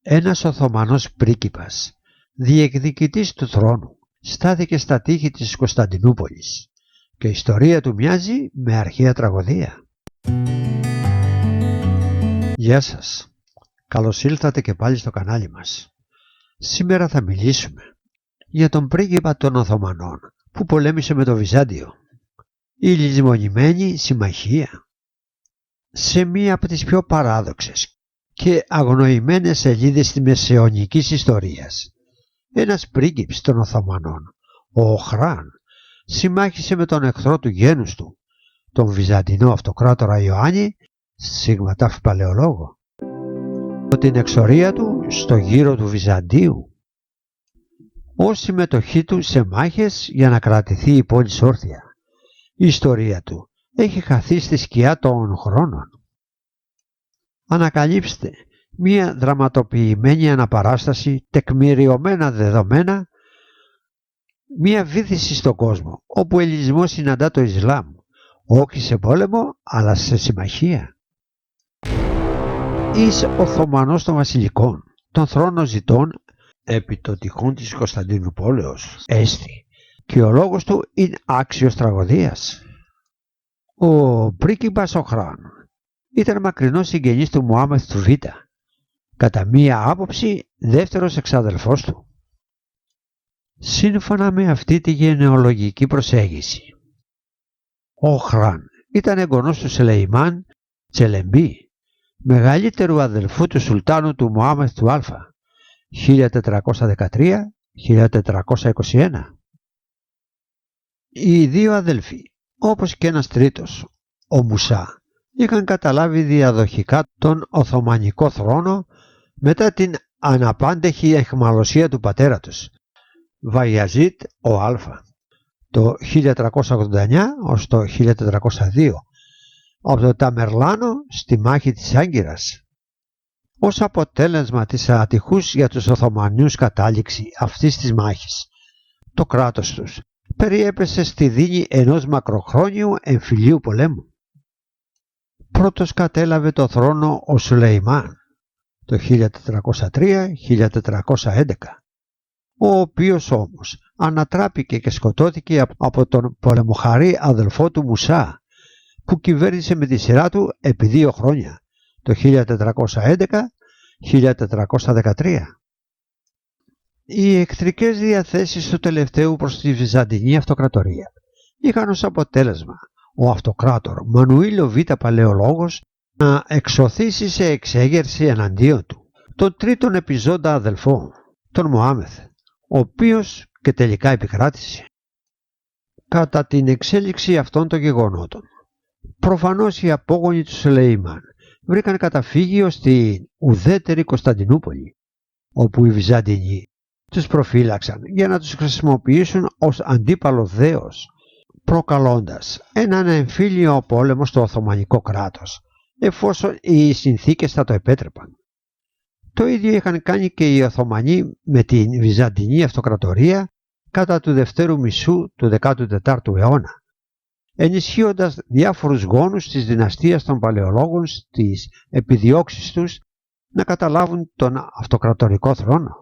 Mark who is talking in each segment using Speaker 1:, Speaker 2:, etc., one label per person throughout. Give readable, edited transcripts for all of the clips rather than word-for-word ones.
Speaker 1: Ένας Οθωμανός πρίγκιπας, διεκδικητής του θρόνου, στάθηκε στα τείχη της Κωνσταντινούπολης και η ιστορία του μοιάζει με αρχαία τραγωδία. Γεια σας, καλώς ήλθατε και πάλι στο κανάλι μας. Σήμερα θα μιλήσουμε για τον πρίγκιπα των Οθωμανών που πολέμησε με το Βυζάντιο. Η λησμονημένη συμμαχία. Σε μία από τις πιο παράδοξες και αγνοημένες σελίδες της μεσαιωνικής ιστορίας, ένας πρίγκιπς των Οθωμανών, ο Οχράν, συμμάχησε με τον εχθρό του γένους του, τον Βυζαντινό αυτοκράτορα Ιωάννη Σίγμα-Τάφ Παλαιολόγο, από την εξορία του στο γύρο του Βυζαντίου, ως συμμετοχή του σε μάχες για να κρατηθεί η πόλη όρθια. Η ιστορία του έχει χαθεί στη σκιά των χρόνων. Ανακαλύψτε μία δραματοποιημένη αναπαράσταση, τεκμηριωμένα δεδομένα, μία βύθιση στον κόσμο, όπου ο Ελληνισμός συναντά το Ισλάμ, όχι σε πόλεμο, αλλά σε συμμαχία. Εις Οθωμανός των Βασιλικών, τον θρόνο ζητών επί το τυχόν της Κωνσταντινουπόλεως έστι, και ο λόγος του είναι άξιος τραγωδίας. Ο πρίγκιπας Οχράν ήταν μακρινός συγγενής του Μωάμεθ του Β, κατά μία άποψη δεύτερος εξαδελφός του. Σύμφωνα με αυτή τη γενεολογική προσέγγιση, ο Οχράν ήταν εγγονός του Σελεϊμάν Τσελεμπή, μεγαλύτερου αδελφού του Σουλτάνου του Μωάμεθ του Α, 1413-1421. Οι δύο αδελφοί, όπως και ένας τρίτος, ο Μουσά, είχαν καταλάβει διαδοχικά τον Οθωμανικό θρόνο μετά την αναπάντεχη αιχμαλωσία του πατέρα τους, Βαϊαζίτ ο Α, το 1389 ως το 1402, από το Ταμερλάνο στη μάχη της Άγκυρας. Ως αποτέλεσμα της ατυχούς για τους Οθωμανίους κατάληξη αυτής της μάχης, το κράτος τους περιέπεσε στη δίνη ενός μακροχρόνιου εμφυλίου πολέμου. Πρώτος κατέλαβε το θρόνο ο Σουλεϊμάν το 1403-1411, ο οποίος όμως ανατράπηκε και σκοτώθηκε από τον πολεμοχαρή αδελφό του Μουσά, που κυβέρνησε με τη σειρά του επί 2 χρόνια, το 1411-1413. Οι εχθρικές διαθέσεις του τελευταίου προς τη Βυζαντινή Αυτοκρατορία είχαν ως αποτέλεσμα ο αυτοκράτορ Μανουήλο Β Παλαιολόγος να εξωθήσει σε εξέγερση εναντίον του τον τρίτον επιζώντα αδελφό, τον Μωάμεθ, ο οποίος και τελικά επικράτησε. Κατά την εξέλιξη αυτών των γεγονότων, προφανώς οι απόγονοι του Σελεϊμάν βρήκαν καταφύγιο στην ουδέτερη Κωνσταντινούπολη, όπου οι Βυζαντινοί τους προφύλαξαν για να τους χρησιμοποιήσουν ως αντίπαλο δέος, προκαλώντας έναν εμφύλιο πόλεμο στο Οθωμανικό κράτος, εφόσον οι συνθήκες θα το επέτρεπαν. Το ίδιο είχαν κάνει και οι Οθωμανοί με την Βυζαντινή Αυτοκρατορία κατά του δευτέρου μισού του 14ου αιώνα, ενισχύοντας διάφορους γόνους της δυναστείας των Παλαιολόγων στις επιδιώξεις τους να καταλάβουν τον αυτοκρατορικό θρόνο.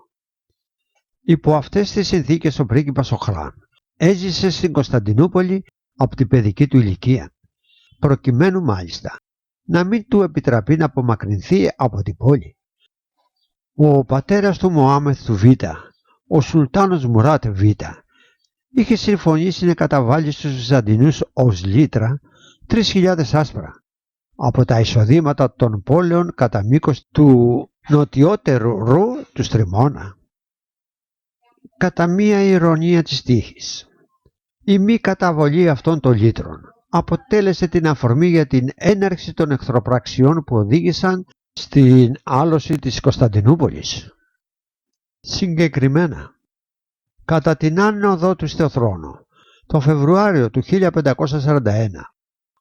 Speaker 1: Υπό αυτές τις συνθήκες ο πρίγκιπας Οχράν έζησε στην Κωνσταντινούπολη από την παιδική του ηλικία, προκειμένου μάλιστα να μην του επιτραπεί να απομακρυνθεί από την πόλη. Ο πατέρας του Μωάμεθ του Β, ο Σουλτάνος Μουράτ Β, είχε συμφωνήσει να καταβάλει στους Βυζαντινούς ως λίτρα 3.000 άσπρα από τα εισοδήματα των πόλεων κατά μήκος του νοτιότερου ρου του Στριμώνα. Κατά μία ηρωνία της τύχης, η μη καταβολή αυτών των λίτρων αποτέλεσε την αφορμή για την έναρξη των εχθροπραξιών που οδήγησαν στην άλωση της Κωνσταντινούπολης. Συγκεκριμένα, κατά την άνοδό του στο θρόνο, τον Φεβρουάριο του 1541,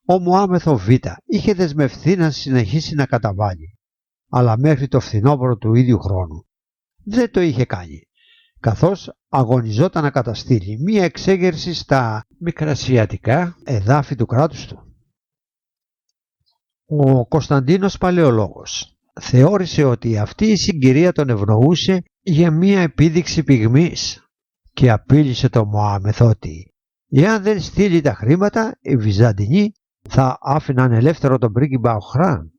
Speaker 1: ο Μωάμεθ ο Β είχε δεσμευθεί να συνεχίσει να καταβάλει, αλλά μέχρι το φθινόπωρο του ίδιου χρόνου δεν το είχε κάνει, καθώς αγωνιζόταν να καταστήλει μία εξέγερση στα μικρασιατικά εδάφη του κράτους του. Ο Κωνσταντίνος Παλαιολόγος θεώρησε ότι αυτή η συγκυρία τον ευνοούσε για μία επίδειξη πυγμής και απείλησε τον Μωάμεθ ότι εάν δεν στείλει τα χρήματα, οι Βυζαντινοί θα άφηναν ελεύθερο τον πρίγκιπα Οχράν.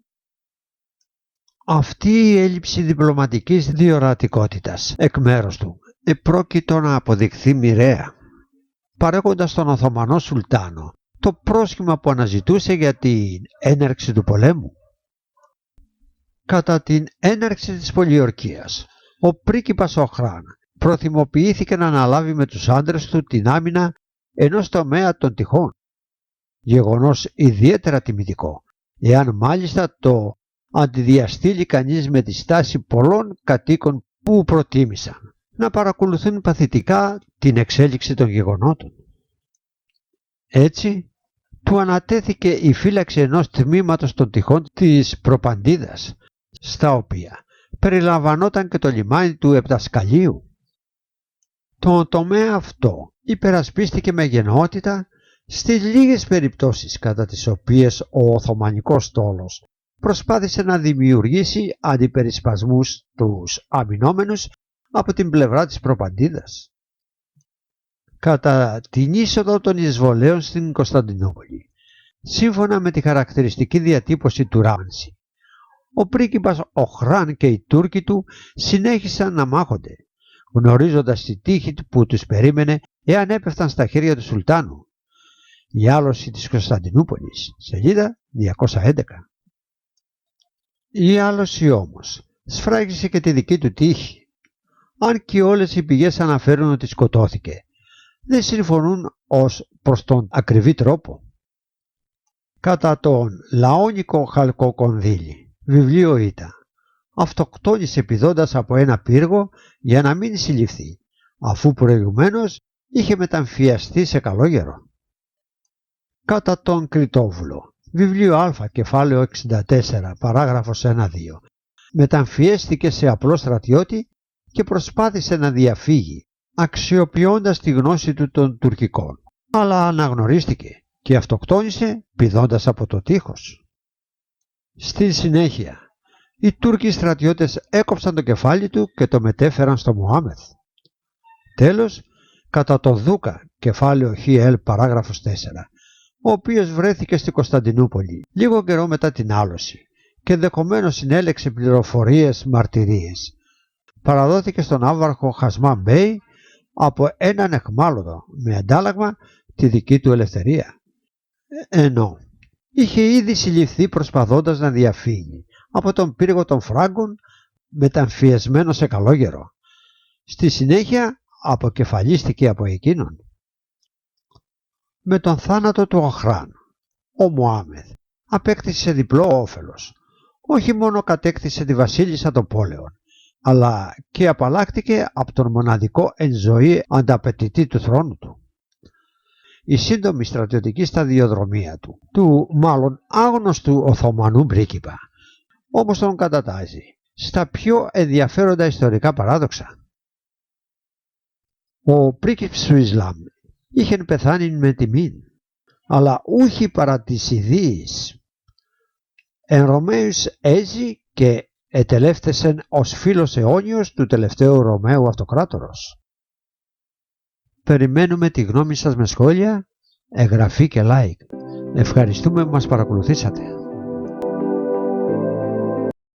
Speaker 1: Αυτή η έλλειψη διπλωματικής διορατικότητας εκ μέρους του επρόκειτο να αποδειχθεί μοιραία, παρέχοντας τον Οθωμανό Σουλτάνο το πρόσχημα που αναζητούσε για την έναρξη του πολέμου. Κατά την έναρξη της πολιορκίας, ο πρίγκιπας Οχράν προθυμοποιήθηκε να αναλάβει με τους άντρες του την άμυνα ενός τομέα των τυχών, γεγονός ιδιαίτερα τιμητικό, εάν μάλιστα το αντιδιαστήλει κανείς με τη στάση πολλών κατοίκων που προτίμησαν να παρακολουθούν παθητικά την εξέλιξη των γεγονότων. Έτσι, του ανατέθηκε η φύλαξη ενός τμήματος των τυχών της Προπαντίδας, στα οποία περιλαμβανόταν και το λιμάνι του Επτασκαλίου. Το τομέα αυτό υπερασπίστηκε με γενναιότητα στις λίγες περιπτώσεις κατά τις οποίες ο Οθωμανικός στόλος προσπάθησε να δημιουργήσει αντιπερισπασμούς τους αμυνόμενους από την πλευρά της Προπαντίδας. Κατά την είσοδο των εισβολέων στην Κωνσταντινούπολη, σύμφωνα με τη χαρακτηριστική διατύπωση του Ράμανση, ο πρίγκιπας Οχράν και οι Τούρκοι του συνέχισαν να μάχονται, γνωρίζοντας τη τύχη που τους περίμενε εάν έπεφταν στα χέρια του Σουλτάνου. Η άλωση της Κωνσταντινούπολης, σελίδα 211. Η άλωση όμως σφράγισε και τη δική του τύχη. Αν και όλες οι πηγές αναφέρουν ότι σκοτώθηκε, δεν συμφωνούν ως προς τον ακριβή τρόπο. Κατά τον Λαόνικο Χαλκοκονδύλη, βιβλίο Ήτα, αυτοκτόνησε πηδώντας από ένα πύργο για να μην συλληφθεί, αφού προηγουμένως είχε μεταμφιαστεί σε καλόγερο. Κατά τον Κριτόβουλο, βιβλίο Α, κεφάλαιο 64, παράγραφος 1-2, μεταμφιέστηκε σε απλό στρατιώτη και προσπάθησε να διαφύγει, αξιοποιώντας τη γνώση του των τουρκικών, αλλά αναγνωρίστηκε και αυτοκτόνησε πηδώντας από το τείχος. Στη συνέχεια, οι Τούρκοι στρατιώτες έκοψαν το κεφάλι του και το μετέφεραν στο Μωάμεθ. Τέλος, κατά τον Δούκα, κεφάλαιο Χ.Λ. παράγραφος 4, ο οποίος βρέθηκε στη Κωνσταντινούπολη λίγο καιρό μετά την άλωση και ενδεχομένως συνέλεξε πληροφορίες μαρτυρίες, παραδόθηκε στον άβαρχο Χασμάν Μπέι από έναν αιχμάλωτο με αντάλλαγμα τη δική του ελευθερία, ενώ είχε ήδη συλληφθεί προσπαθώντας να διαφύγει από τον πύργο των Φράγκων μεταμφιεσμένο σε καλόγερο. Στη συνέχεια αποκεφαλίστηκε από εκείνον. Με τον θάνατο του Οχράν, ο Μωάμεθ απέκτησε διπλό όφελος. Όχι μόνο κατέκτησε τη βασίλισσα των πόλεων, αλλά και απαλλάχτηκε από τον μοναδικό εν ζωή ανταπαιτητή του θρόνου του. Η σύντομη στρατιωτική σταδιοδρομία του μάλλον άγνωστου Οθωμανού πρίγκιπα, όμως τον κατατάζει στα πιο ενδιαφέροντα ιστορικά παράδοξα. Ο πρίγκιπς του Ισλάμ είχε πεθάνει με τιμήν, αλλά ούχι παρά της ιδίης. Εν Ρωμαίους έζη και ετελεύθεσεν ως φίλος αιώνιος του τελευταίου Ρωμαίου αυτοκράτορος. Περιμένουμε τη γνώμη σας με σχόλια, εγγραφή και like. Ευχαριστούμε που μας παρακολουθήσατε.